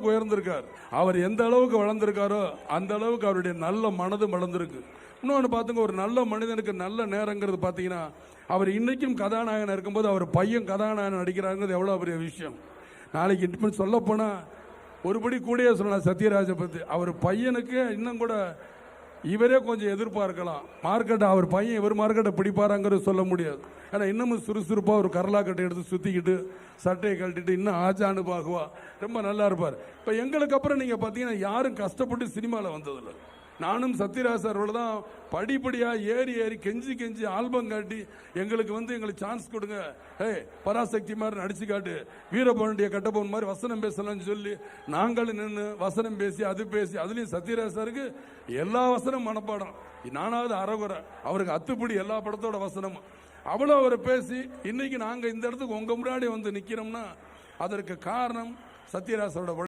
அளவுக்கு உயர்ந்திருக்கார். அவர் எந்த அளவுக்கு வளர்ந்திருக்காரோ அந்த அளவுக்கு அவருடைய நல்ல மனதும் வளர்ந்திருக்கு. இன்னொன்று பார்த்துங்க, ஒரு நல்ல மனிதனுக்கு நல்ல நேரங்கிறது பார்த்தீங்கன்னா, அவர் இன்னைக்கும் கதாநாயகன் இருக்கும்போது அவர் பையன் கதாநாயகன் நடிக்கிறாங்கிறது எவ்வளோ பெரிய விஷயம். நாளைக்கு இன்னும் சொல்லப்போனால் ஒருபடி கூடயே சொல்லலாம் சத்யராஜை பற்றி. அவர் பையனுக்கு இன்னும் கூட இவரே கொஞ்சம் எதிர்பார்க்கலாம். மார்க்கெட்டை அவர் பையன் இவர் மார்க்கெட்டை பிடிப்பாராங்கிறது சொல்ல முடியாது. ஏன்னா இன்னமும் சுறுசுறுப்பாக ஒரு கரலாக்கட்டை எடுத்து சுற்றிக்கிட்டு சட்டையை கழட்டிட்டு இன்னும் ஆஜானு பாகுவா ரொம்ப நல்லா இருப்பார். இப்போ எங்களுக்கு அப்புறம் நீங்கள் பார்த்தீங்கன்னா யாரும் கஷ்டப்பட்டு சினிமாவில் வந்ததில்லை. நானும் சத்யராஜ் சாரோட தான் படிப்படியாக ஏறி கெஞ்சி ஆல்பம் காட்டி எங்களுக்கு சான்ஸ் கொடுங்க, பராசக்தி மாதிரி நடிச்சு காட்டு, வீரபாண்டிய கட்டபொம்மன் மாதிரி வசனம் பேசலாம்னு சொல்லி நாங்களும் நின்று வசனம் பேசி அதுலேயும் சத்யராஜ் சாருக்கு எல்லா வசனம் மனப்பாடம். நானாவது அறகுறை, அவருக்கு அத்துப்படி எல்லா படத்தோட வசனமும் அவ்வளோ அவரை பேசி இன்னைக்கு நாங்கள் இந்த இடத்துக்கு உங்கள் முன்னாடி வந்து நிற்கிறோம்னா அதற்கு காரணம் சத்யராஜோட